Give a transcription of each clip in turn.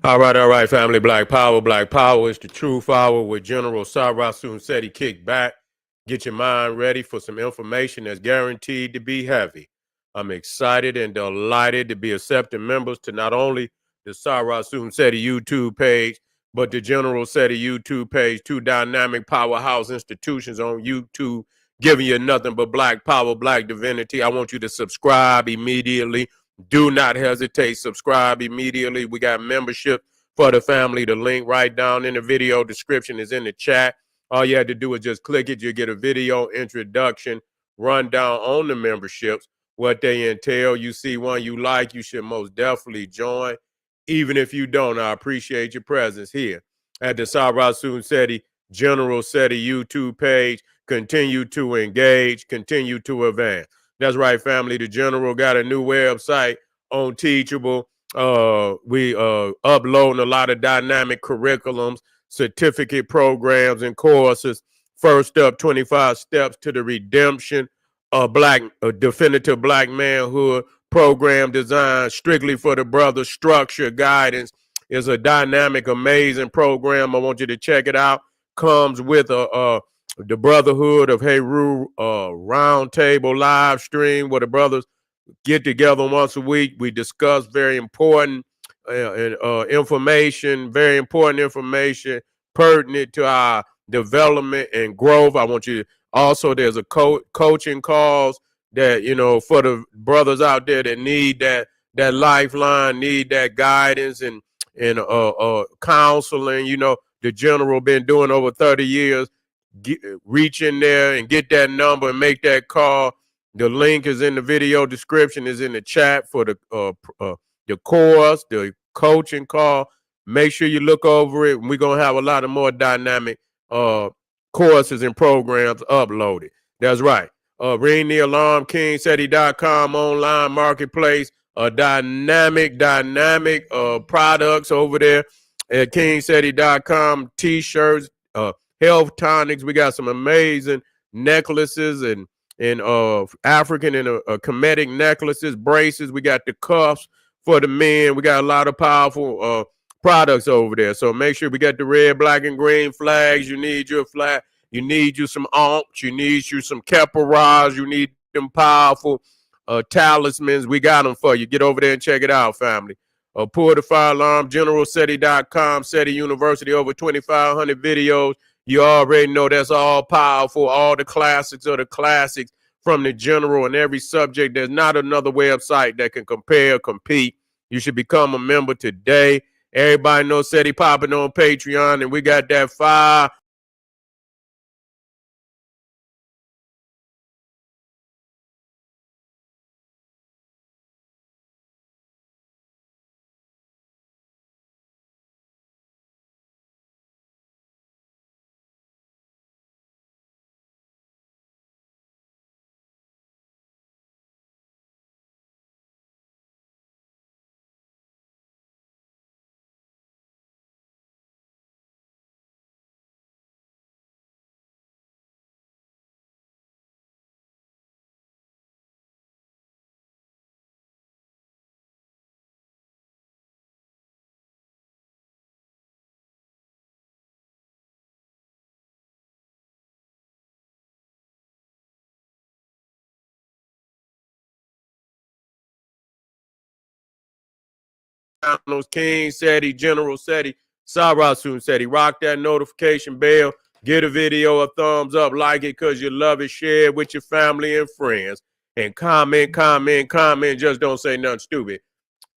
All right, family. Black Power. Black Power is the truth hour with General Sarasun Seti. Kick back. Get your mind ready for some information that's guaranteed to be heavy. I'm excited and delighted to be accepting members to not only the Sarasun Seti YouTube page, but the General Seti YouTube page, two dynamic powerhouse institutions on YouTube, giving you nothing but black power, black divinity. I want you to subscribe immediately. Do not hesitate. Subscribe immediately. We got membership for the family. The link right down in the video description is in the chat. All you have to do is just click it. You'll get a video introduction, rundown on the memberships, what they entail. You see one you like, you should most definitely join. Even if you don't, I appreciate your presence here at the Sarasun Seti General Seti YouTube page. Continue to engage, continue to advance. That's right, family. The General got a new website on Teachable. We uploading a lot of dynamic curriculums, certificate programs, and courses. First up, 25 steps to the redemption of definitive black manhood program designed strictly for the brothers. Structure guidance is a dynamic, amazing program. I want you to check it out. Comes with the Brotherhood of Heru roundtable live stream where the brothers get together once a week. We discuss very important information, very important information pertinent to our development and growth. I want you to also, there's a coaching calls that, for the brothers out there that need that lifeline, need that guidance and counseling. The General been doing over 30 years. Reach in there and get that number and make that call. The link is in the video description, is in the chat for the course, the coaching call. Make sure you look over it. We're going to have a lot of more dynamic courses and programs uploaded. That's right. Ring the alarm, kingseti.com online marketplace, dynamic products over there at kingseti.com, t-shirts, health tonics. We got some amazing necklaces and African and Kemetic necklaces, braces. We got the cuffs for the men. We got a lot of powerful products over there. So make sure we got the red, black, and green flags. You need your flag. You need you some aunts. You need you some keparas. You need them powerful talismans. We got them for you. Get over there and check it out, family. Pull the fire alarm, generalseti.com, SETI University, over 2,500 videos. You already know that's all powerful, all the classics of the classics from the General and every subject. There's not another website that can compare, compete. You should become a member today. Everybody knows SETI popping on Patreon, and we got that fire. King Seti, General Seti, Sarasun Seti. Rock that notification bell. Get a video a thumbs up. Like it because you love it. Share it with your family and friends. And comment. Just don't say nothing stupid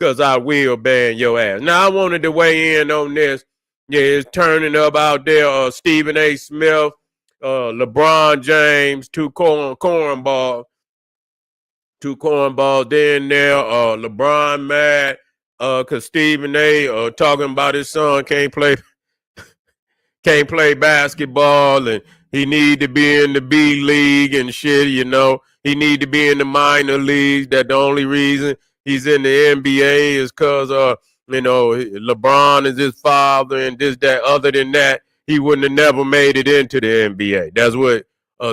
because I will ban your ass. Now, I wanted to weigh in on this. Yeah, it's turning up out there. Stephen A. Smith, LeBron James, two cornballs. Then there. LeBron mad because Stephen A. Talking about his son can't play basketball and he need to be in the B League and shit. He need to be in the minor leagues. That the only reason he's in the NBA is because LeBron is his father and this, that. Other than that, he wouldn't have never made it into the NBA. That's what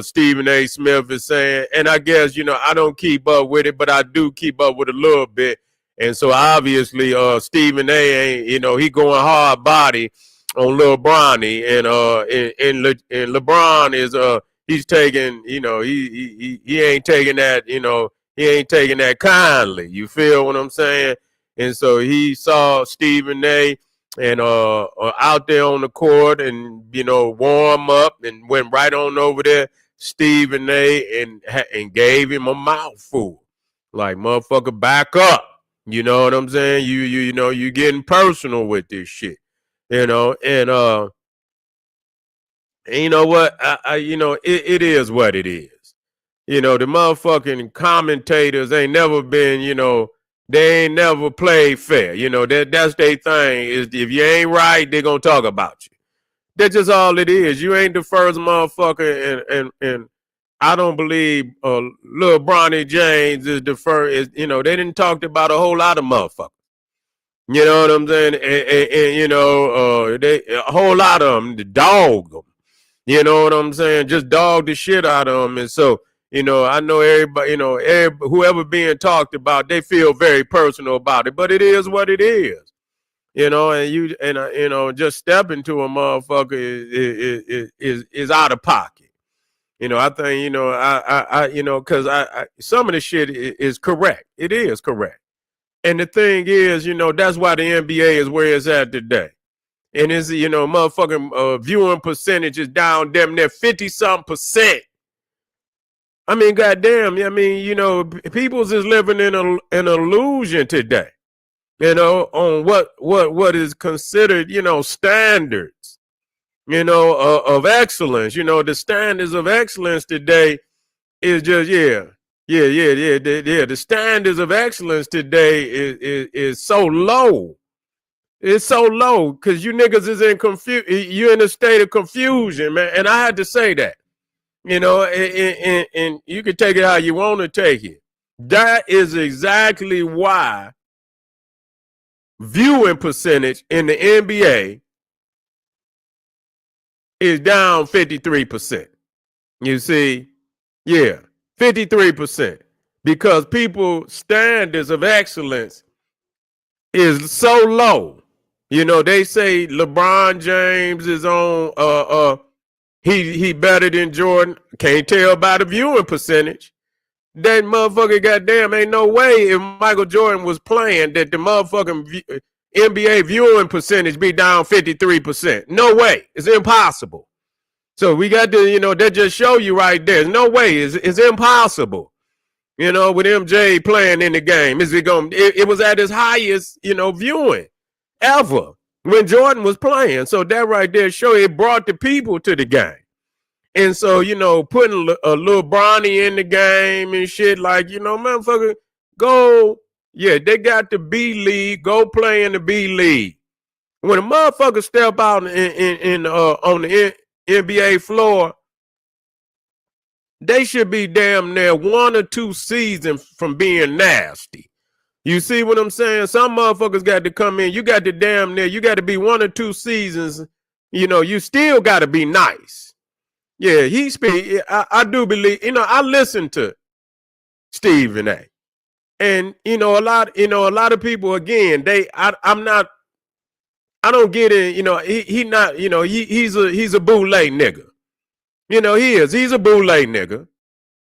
Stephen A. Smith is saying. And I guess, I don't keep up with it, but I do keep up with a little bit. And so obviously, Stephen A. ain't, he going hard body on Lil Bronny, and LeBron is he's taking, he ain't taking that, he ain't taking that kindly. You feel what I'm saying? And so he saw Stephen A. and out there on the court, and warm up, and went right on over there, Stephen A. and gave him a mouthful, like, motherfucker, back up. You know what I'm saying? You getting personal with this shit, and you know what? It is what it is. The motherfucking commentators ain't never been, they ain't never played fair. That's their thing. Is if you ain't right, they gonna talk about you. That's just all it is. You ain't the first motherfucker, and I don't believe Lil Bronny James is the first. They didn't talk about a whole lot of motherfuckers. You know what I'm saying? And they a whole lot of them dog them. You know what I'm saying? Just dog the shit out of them. And so, I know everybody, whoever being talked about, they feel very personal about it. But it is what it is. And just stepping to a motherfucker is out of pocket. I think, because some of the shit is correct. It is correct. And the thing is, that's why the NBA is where it's at today. And it's, motherfucking viewing percentage is down damn near 50-something%. I mean, goddamn, people's is living in an illusion today, on what is considered, standards, of excellence. The standards of excellence today is just, the standards of excellence today is so low. It's so low because you niggas is in you're in a state of confusion, man. And I had to say that, and you can take it how you want to take it. That is exactly why viewing percentage in the NBA is down 53%. You see? Yeah, 53%. Because people's standards of excellence is so low. They say LeBron James is on he better than Jordan. Can't tell by the viewing percentage. That motherfucker, goddamn, ain't no way if Michael Jordan was playing that the motherfucking NBA viewing percentage be down 53%. No way. It's impossible. So we got to, that just show you right there. There's no way. It's impossible. With MJ playing in the game. It was at its highest, viewing ever when Jordan was playing. So that right there it brought the people to the game. And so, putting a little Bronny in the game and shit, like, motherfucker, go, they got the B League, go play in the B League. When a motherfucker step out on the NBA floor, they should be damn near 1 or 2 seasons from being nasty. You see what I'm saying? Some motherfuckers got to come in. You got to damn near, you got to be 1 or 2 seasons. You still got to be nice. Yeah, I do believe, I listen to Stephen A. And, a lot of people, again, I don't get it. He not, he's a boule nigga. He's a boule nigga.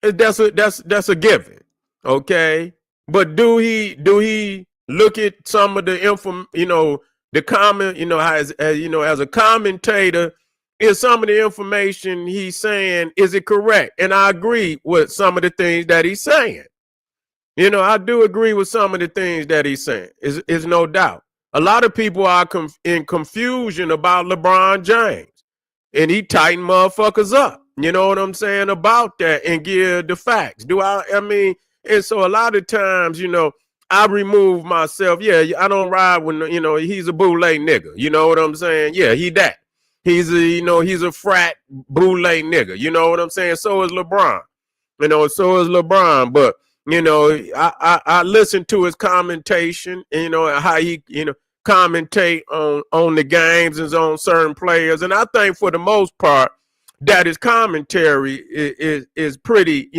That's a given. Okay. But do he look at some of the the comment, as a commentator, is some of the information he's saying, is it correct? And I agree with some of the things that he's saying. I do agree with some of the things that he's saying. Is no doubt. A lot of people are in confusion about LeBron James, and he tighten motherfuckers up. You know what I'm saying about that, and give the facts. And so a lot of times, I remove myself. Yeah, I don't ride when, he's a boule nigga. You know what I'm saying? Yeah, he that. He's a frat boule nigga. You know what I'm saying? So is LeBron. So is LeBron. But, I listen to his commentation, and, how he, commentate on the games and on certain players. And I think for the most part that his commentary is pretty,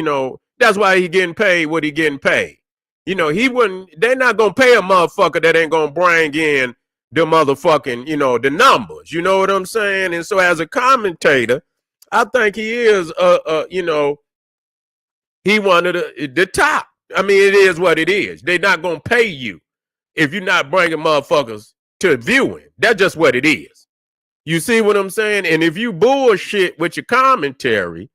that's why he getting paid what he getting paid. he wouldn't, they're not going to pay a motherfucker that ain't going to bring in the motherfucking, the numbers. You know what I'm saying? And so as a commentator, I think he is, he wanted the top. I mean, it is what it is. They're not going to pay you if you're not bringing motherfuckers to viewing. That's just what it is. You see what I'm saying? And if you bullshit with your commentary,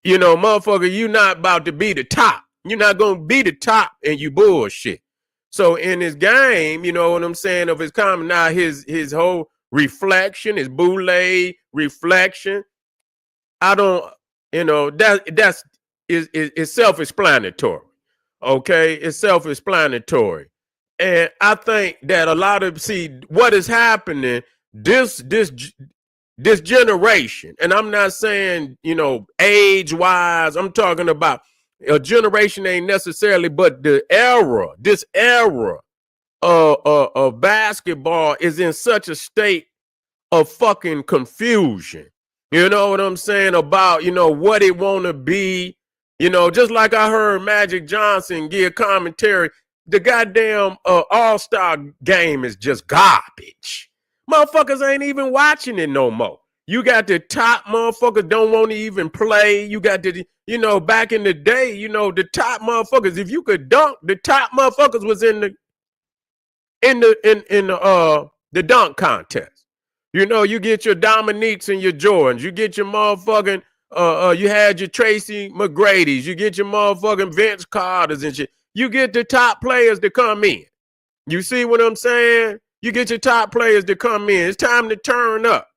motherfucker, you not about to be the top. You're not going to be the top and you bullshit. So in his game, you know what I'm saying, of his comment, now his whole reflection, his boule reflection, I don't, that's is self-explanatory. Okay, it's self-explanatory. And I think that a lot of, what is happening, this generation, and I'm not saying, age-wise, I'm talking about a generation ain't necessarily, but this era of basketball is in such a state of fucking confusion. You know what I'm saying? About, what it want to be. Just like I heard Magic Johnson give commentary, the goddamn All-Star game is just garbage. Motherfuckers ain't even watching it no more. You got the top motherfuckers don't want to even play. You got the, back in the day, the top motherfuckers, if you could dunk, the top motherfuckers was in the dunk contest. You get your Dominiques and your Jordans. You get your motherfucking, you had your Tracy McGrady's. You get your motherfucking Vince Carter's and shit. You get the top players to come in. You see what I'm saying? You get your top players to come in. It's time to turn up.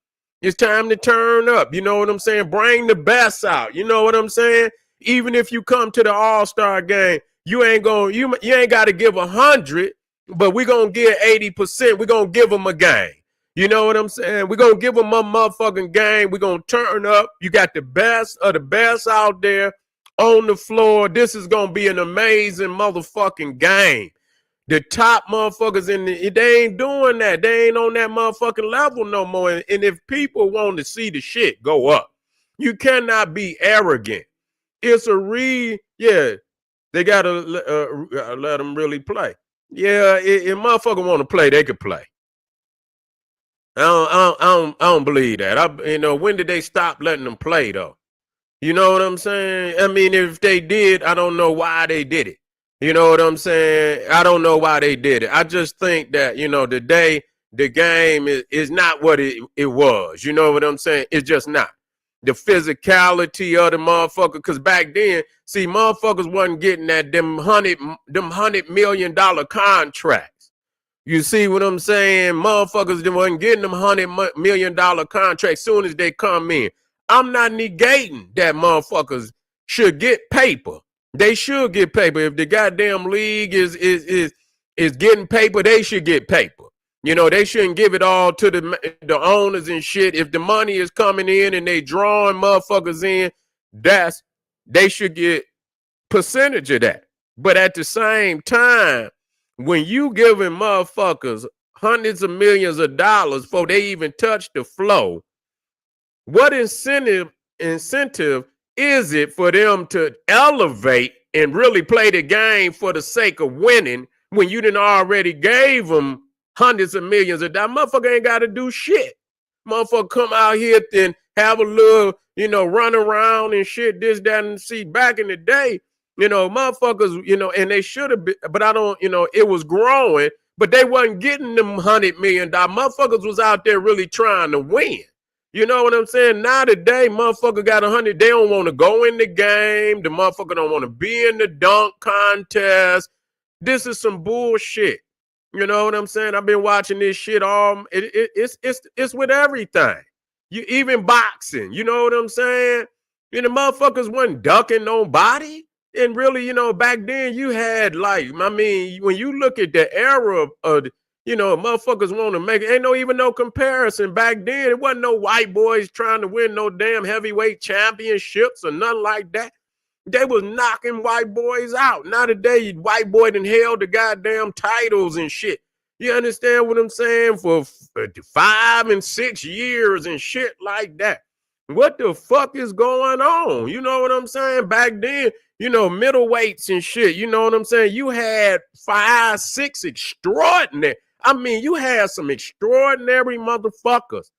It's time to turn up. You know what I'm saying? Bring the best out. You know what I'm saying? Even if you come to the All-Star game, you ain't got to give 100, but we're going to give 80%. We're going to give them a game. You know what I'm saying? We're going to give them a motherfucking game. We're going to turn up. You got the best of the best out there on the floor. This is going to be an amazing motherfucking game. The top motherfuckers they ain't doing that. They ain't on that motherfucking level no more. And if people want to see the shit go up, you cannot be arrogant. It's they got to let them really play. Yeah, if motherfucker want to play, they could play. I don't believe that. When did they stop letting them play though? You know what I'm saying? I mean, if they did, I don't know why they did it. You know what I'm saying? I don't know why they did it. I just think that, today the game is not what it was. You know what I'm saying? It's just not. The physicality of the motherfucker, because back then, motherfuckers wasn't getting that them $100 million contracts. You see what I'm saying? Motherfuckers wasn't getting them $100 million contracts soon as they come in. I'm not negating that motherfuckers should get paper. They should get paper. If the goddamn league is getting paper, they should get paper. They shouldn't give it all to the owners and shit. If the money is coming in and they drawing motherfuckers in, they should get percentage of that. But at the same time, when you giving motherfuckers hundreds of millions of dollars before they even touch the flow, what incentive is it for them to elevate and really play the game for the sake of winning when you done already gave them hundreds of millions of dollars? Motherfucker ain't got to do shit. Motherfucker come out here and have a little, run around and shit, this, that, and see. Back in the day, motherfuckers, and they should have been, but I don't, it was growing, but they wasn't getting them $100 million. Motherfuckers was out there really trying to win. You know what I'm saying? Now today, motherfucker got 100. They don't want to go in the game. The motherfucker don't want to be in the dunk contest. This is some bullshit. You know what I'm saying? I've been watching this shit all. It's with everything. You even boxing. You know what I'm saying? Motherfuckers wasn't ducking nobody. And really, back then you had when you look at the era of motherfuckers want to make it, ain't even no comparison. Back then, it wasn't no white boys trying to win no damn heavyweight championships or nothing like that. They was knocking white boys out. Now today, white boy done held the goddamn titles and shit. You understand what I'm saying? For 5 and 6 years and shit like that. What the fuck is going on? You know what I'm saying? Back then, middleweights and shit. You know what I'm saying? You had 5, 6 extraordinary. I mean, you had some extraordinary motherfuckers.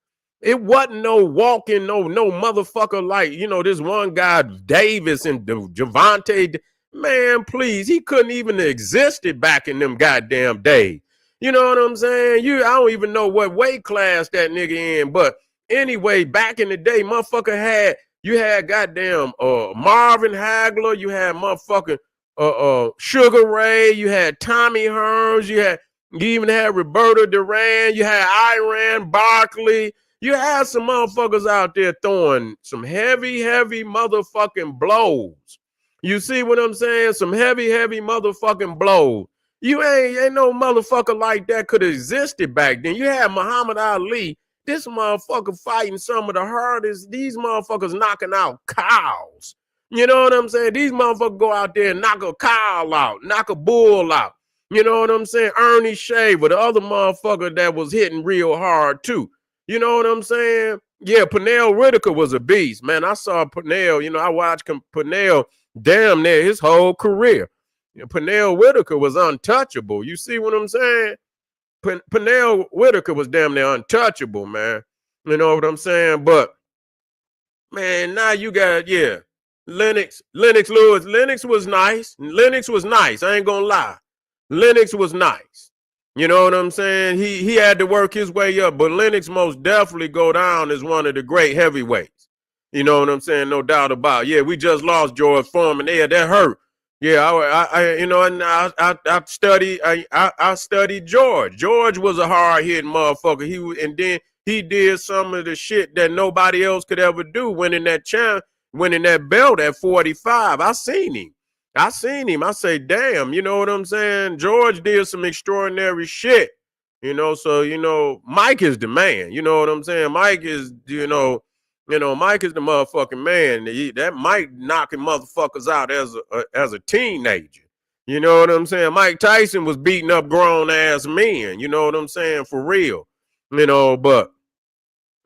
It wasn't no walking, no motherfucker like, this one guy, Davis and Javante. Man, please, he couldn't even existed back in them goddamn days. You know what I'm saying? I don't even know what weight class that nigga in, but anyway, back in the day, motherfucker you had goddamn Marvin Hagler, you had motherfucking Sugar Ray, you had Tommy Hearns, you even had Roberto Duran, you had Iran Barkley. You had some motherfuckers out there throwing some heavy motherfucking blows. You see what I'm saying? Some heavy motherfucking blows. You ain't no motherfucker like that could have existed back then. You had Muhammad Ali. This motherfucker fighting some of the hardest. These motherfuckers knocking out cows. You know what I'm saying? These motherfuckers go out there and knock a cow out, knock a bull out. You know what I'm saying? Ernie Shaver, the other motherfucker that was hitting real hard too. You know what I'm saying? Yeah, Pernell Whitaker was a beast, man. I saw Pernell, I watched Pernell damn near his whole career. Pernell Whitaker was untouchable. You see what I'm saying? Pernell Whitaker was damn near untouchable, man. You know what I'm saying? But, man, now you got, Lennox Lewis. Lennox was nice. I ain't gonna lie. Lennox was nice. You know what I'm saying? He had to work his way up, but Lennox most definitely go down as one of the great heavyweights. You know what I'm saying? No doubt about it. Yeah, we just lost George Foreman. Yeah, that hurt. Yeah, I studied George. George was a hard hitting motherfucker. And then he did some of the shit that nobody else could ever do. Winning that belt at 45. I seen him. I say, damn, you know what I'm saying? George did some extraordinary shit, so, Mike is the man. You know what I'm saying? Mike is, Mike is the motherfucking man. That Mike knocking motherfuckers out as a teenager. You know what I'm saying? Mike Tyson was beating up grown ass men. You know what I'm saying? For real. But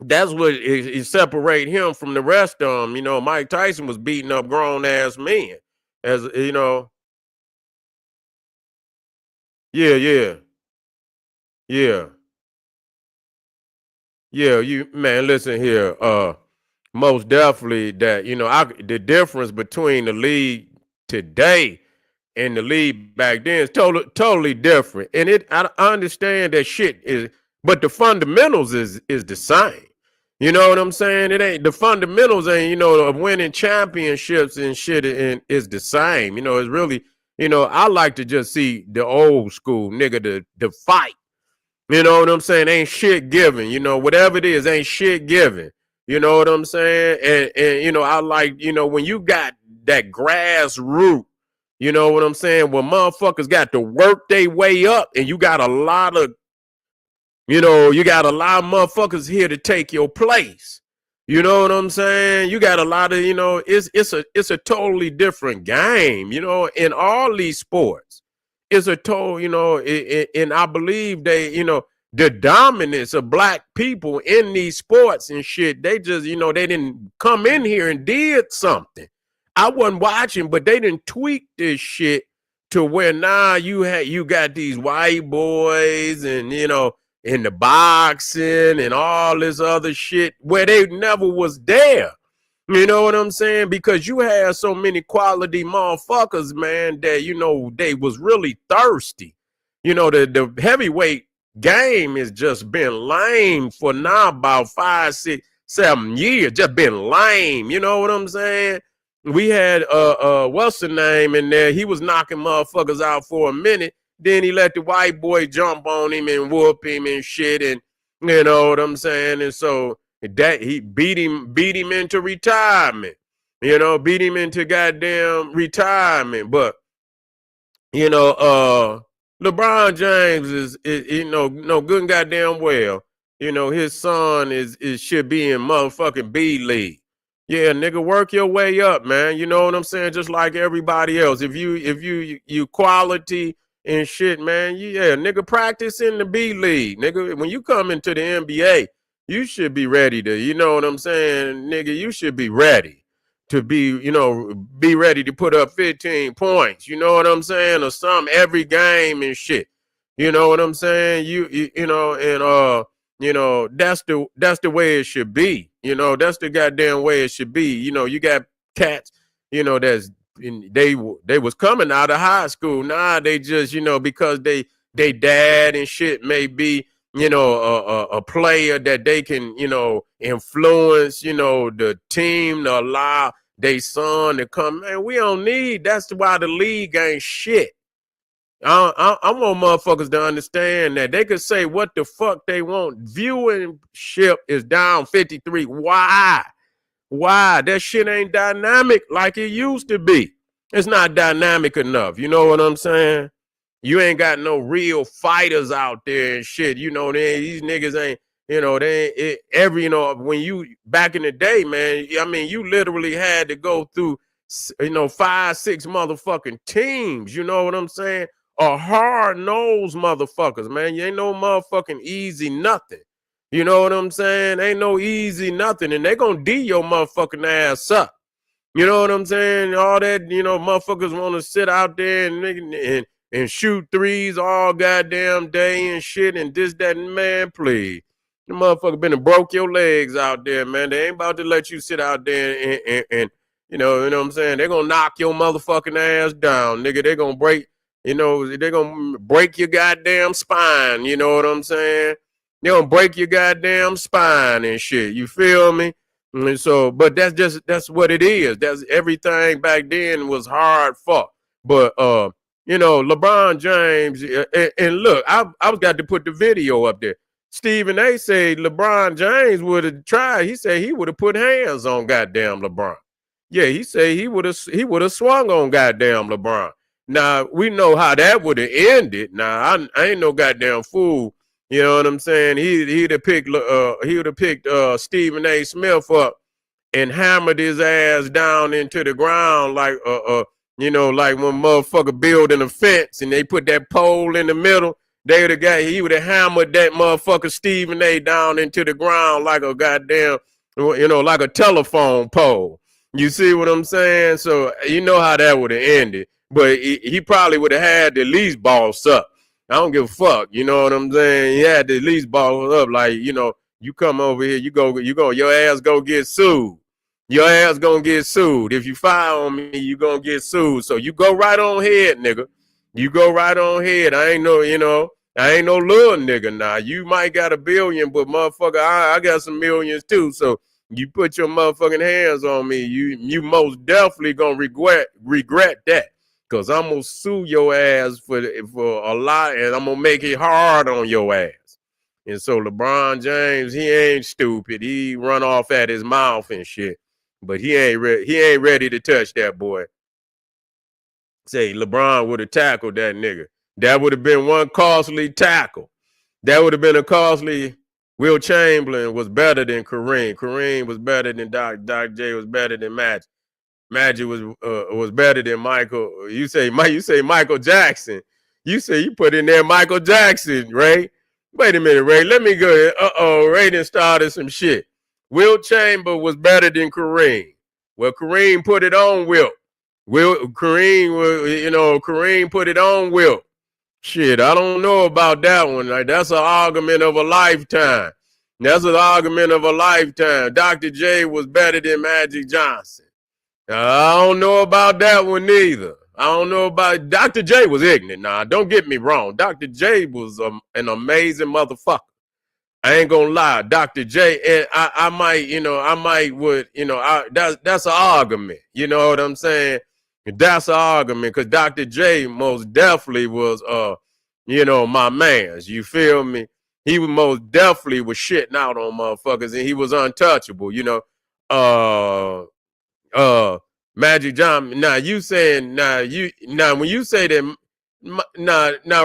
that's what it separate him from the rest of them. Mike Tyson was beating up grown ass men. As yeah. You man, listen here. Most definitely that the difference between the league today and the league back then is totally different. And I understand that shit is, but the fundamentals is the same. You know what I'm saying? It ain't the fundamentals ain't, of winning championships and shit and is the same. It's really, I like to just see the old school nigga the fight. You know what I'm saying? Ain't shit given. Whatever it is, ain't shit given. You know what I'm saying? And I like, when you got that grassroots, you know what I'm saying? When motherfuckers got to work their way up and you got a lot of motherfuckers here to take your place. You know what I'm saying? You got a lot of, it's a totally different game, in all these sports. It's a total, and I believe the dominance of black people in these sports and shit, they just, they didn't come in here and did something. I wasn't watching, but they didn't tweak this shit to where now you got these white boys and, in the boxing and all this other shit where they never was there. You know what I'm saying? Because you had so many quality motherfuckers, man, that, they was really thirsty. The heavyweight game has just been lame for now about 5, 6, 7 years. Just been lame. You know what I'm saying? We had what's the name in there? He was knocking motherfuckers out for a minute. Then he let the white boy jump on him and whoop him and shit. And you know what I'm saying? And so that he beat him into retirement. Beat him into goddamn retirement. But LeBron James is good and goddamn well. His son is should be in motherfucking B League. Yeah, nigga, work your way up, man. You know what I'm saying? Just like everybody else. If you quality and shit, man, nigga, practice in the B League. Nigga, when you come into the NBA, you should be ready to, you know what I'm saying? Nigga, you should be ready to be ready to put up 15 points. You know what I'm saying? Or something every game and shit. You know what I'm saying? That's the way it should be. That's the goddamn way it should be. You got cats, they was coming out of high school. Nah, they just, because they dad and shit may be, a player that they can, influence, the team to allow they son to come. Man, we don't need. That's why the league ain't shit. I want motherfuckers to understand that they could say what the fuck they want. Viewership is down 53. Why? That shit ain't dynamic like it used to be. It's not dynamic enough. You know what I'm saying? You ain't got no real fighters out there and shit. These niggas ain't, when you back in the day, man, I mean, you literally had to go through, 5-6 motherfucking teams. You know what I'm saying? Or hard-nosed motherfuckers, man. You ain't no motherfucking easy nothing. You know what I'm saying? Ain't no easy nothing. And they gonna D your motherfucking ass up. You know what I'm saying? All that, motherfuckers want to sit out there and shoot threes all goddamn day and shit and this, that, and man, please. The motherfucker been and broke your legs out there, man. They ain't about to let you sit out there and you know what I'm saying? They're gonna knock your motherfucking ass down, nigga. They're gonna break, they're gonna break your goddamn spine, you know what I'm saying? They're gonna break your goddamn spine and shit. You feel me? And so, but that's what it is. That's everything back then was hard fought. But LeBron James, and look, I got to put the video up there. Stephen A said LeBron James would have tried. He said he would have put hands on goddamn LeBron. Yeah, he said he would have swung on goddamn LeBron. Now we know how that would have ended. Now I ain't no goddamn fool. You know what I'm saying? He'd have picked Stephen A. Smith up and hammered his ass down into the ground like like when motherfucker building a fence and they put that pole in the middle. He would have hammered that motherfucker Stephen A. down into the ground like a goddamn, like a telephone pole. You see what I'm saying? So you know how that would have ended. But he probably would have had to at least boss up. I don't give a fuck. You know what I'm saying? He had to at least boss up. Like, you come over here, your ass go get sued. Your ass gonna get sued. If you file on me, you gonna get sued. So you go right on ahead, nigga. You go right on ahead. I ain't no little nigga now. You might got $1 billion, but motherfucker, I got some millions too. So you put your motherfucking hands on me, you most definitely gonna regret that. Cause I'm gonna sue your ass for a lot, and I'm gonna make it hard on your ass. And so LeBron James, he ain't stupid. He run off at his mouth and shit, but he ain't ready to touch that boy. Say LeBron would have tackled that nigga. That would have been one costly tackle. That would have been a costly. Will Chamberlain was better than Kareem. Kareem was better than Dr. J was better than Magic. Magic was better than Michael. You say Michael Jackson. You say you put in there Michael Jackson, Ray. Wait a minute, Ray. Let me go. Ray done started some shit. Will Chamber was better than Kareem. Well, Kareem put it on Wilt. Kareem put it on Wilt. Shit, I don't know about that one. Like, that's an argument of a lifetime. That's an argument of a lifetime. Dr. J was better than Magic Johnson. I don't know about that one either. I don't know about Dr. J was ignorant. Nah, don't get me wrong. Dr. J was an amazing motherfucker. I ain't gonna lie, Dr. J. And that's an argument. You know what I'm saying? That's an argument because Dr. J most definitely was, my man's. You feel me? He was most definitely was shitting out on motherfuckers, and he was untouchable. Magic Johnson. Now you saying when you say that,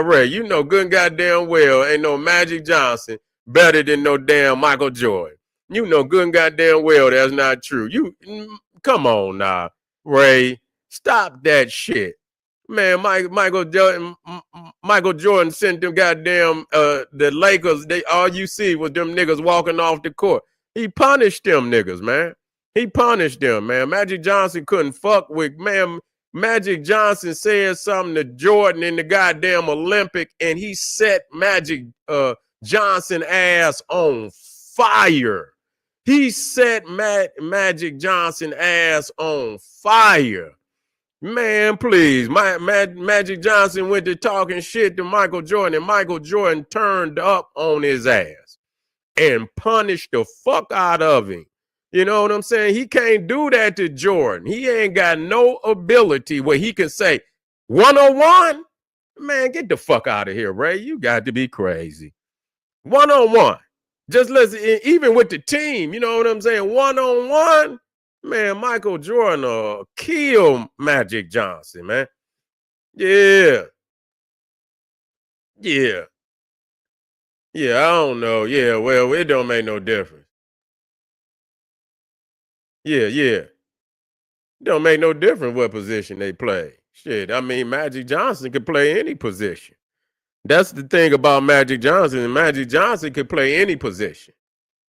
Ray, good and goddamn well ain't no Magic Johnson better than no damn Michael Jordan. Good and goddamn well that's not true. Come on now, Ray, stop that shit, man. Michael Jordan sent them goddamn the Lakers. All you see was them niggas walking off the court. He punished them niggas, man. He punished them, man. Magic Johnson couldn't fuck with, man. Magic Johnson said something to Jordan in the goddamn Olympic, and he set Magic Johnson ass on fire. He set Magic Johnson ass on fire. Man, please. Magic Johnson went to talking shit to Michael Jordan, and Michael Jordan turned up on his ass and punished the fuck out of him. You know what I'm saying? He can't do that to Jordan. He ain't got no ability where he can say, 101? Man, get the fuck out of here, Ray. You got to be crazy. 101. Just listen, even with the team, you know what I'm saying? 1-on-1. Man, Michael Jordan kill Magic Johnson, man. Yeah. Yeah. Yeah, I don't know. Yeah, well, it don't make no difference. Yeah. It don't make no difference what position they play. Shit, I mean, Magic Johnson could play any position. That's the thing about Magic Johnson. Magic Johnson could play any position.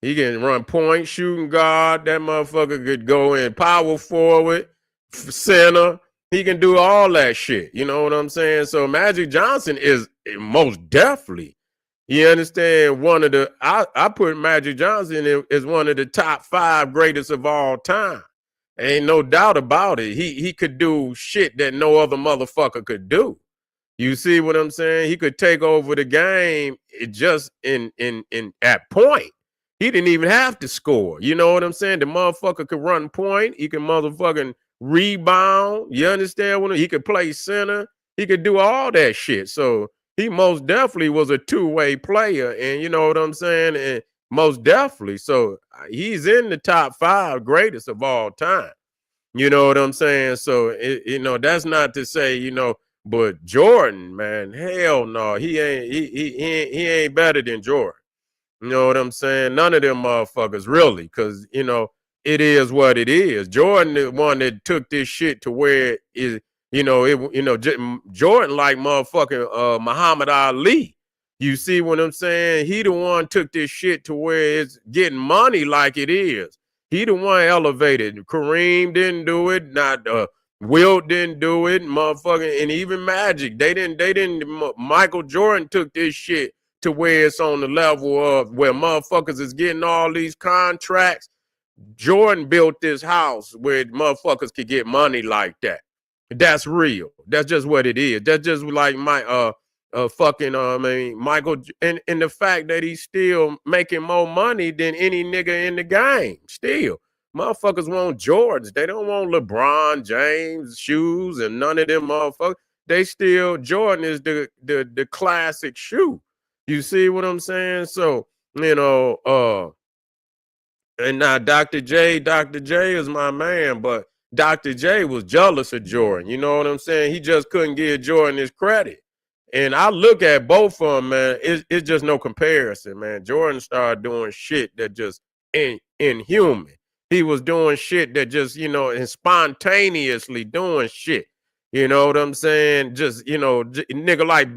He can run point, shooting guard. That motherfucker could go in power forward, center. He can do all that shit. You know what I'm saying? So Magic Johnson is most definitely, you understand, one of the, I put Magic Johnson as one of the top 5 greatest of all time. Ain't no doubt about it. He could do shit that no other motherfucker could do. You see what I'm saying? He could take over the game just in at point. He didn't even have to score. You know what I'm saying? The motherfucker could run point. He can motherfucking rebound. You understand what he could play center. He could do all that shit. So he most definitely was a two-way player. And you know what I'm saying? And most definitely. So he's in the top 5 greatest of all time. You know what I'm saying? So, that's not to say, but Jordan, man, hell no. He ain't better than Jordan. You know what I'm saying? None of them motherfuckers really, because, it is what it is. Jordan the one that took this shit to where it is, Jordan like motherfucking Muhammad Ali. You see what I'm saying? He the one took this shit to where it's getting money like it is. He the one elevated. Kareem didn't do it. Not Wilt didn't do it. Motherfucking, and even Magic. They didn't. Michael Jordan took this shit to where it's on the level of where motherfuckers is getting all these contracts. Jordan built this house where motherfuckers could get money like that. That's real. That's just what it is. That's just like my Michael, and the fact that he's still making more money than any nigga in the game. Still, motherfuckers want Jordans. They don't want LeBron James shoes and none of them motherfuckers. They still, Jordan is the classic shoe. You see what I'm saying? So, and now Dr. J is my man, but Dr. J was jealous of Jordan. You know what I'm saying? He just couldn't give Jordan his credit. And I look at both of them, man, it's just no comparison, man. Jordan started doing shit that just inhuman. He was doing shit that just, and spontaneously doing shit. You know what I'm saying? Just, nigga like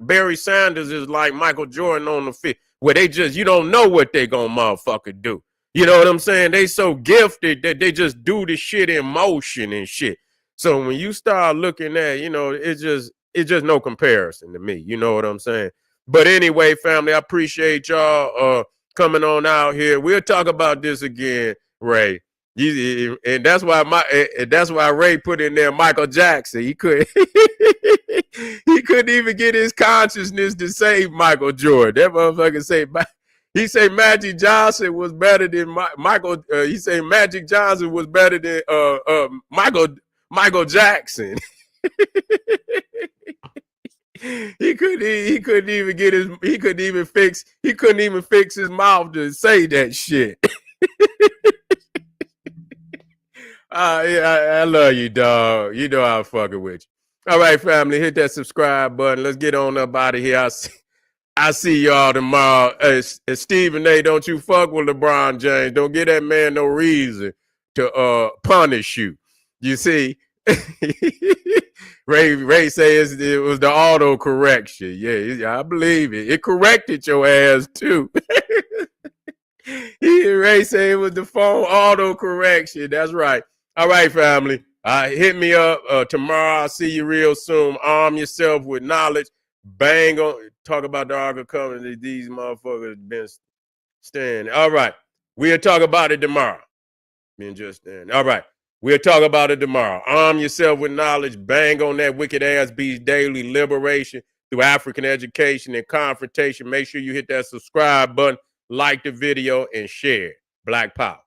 Barry Sanders is like Michael Jordan on the field, where they just, you don't know what they gonna motherfucker do. You know what I'm saying? They so gifted that they just do the shit in motion and shit. So when you start looking at, it's just no comparison to me. You know what I'm saying? But anyway, family, I appreciate y'all coming on out here. We'll talk about this again, Ray. And that's why Ray put in there Michael Jackson. He couldn't even get his consciousness to save Michael Jordan. That motherfucker he say Magic Johnson was better than Michael. He say Magic Johnson was better than Michael Jackson. He couldn't even fix his mouth to say that shit. I love you, dog. You know I'm fucking with you. All right, family, hit that subscribe button. Let's get on up out of here. I see y'all tomorrow. Stephen A, don't you fuck with LeBron James. Don't give that man no reason to punish you. You see? Ray says it was the auto correction. Yeah, I believe it. It corrected your ass too. He Ray said it was the phone auto correction. That's right. All right, family. Hit me up tomorrow. I'll see you real soon. Arm yourself with knowledge. Bang on. Talk about the Ark of Covenant. These motherfuckers been standing. All right. We'll talk about it tomorrow. Been just standing. All right. We'll talk about it tomorrow. Arm yourself with knowledge. Bang on that wicked ass beast daily liberation through African education and confrontation. Make sure you hit that subscribe button, like the video, and share. Black Power.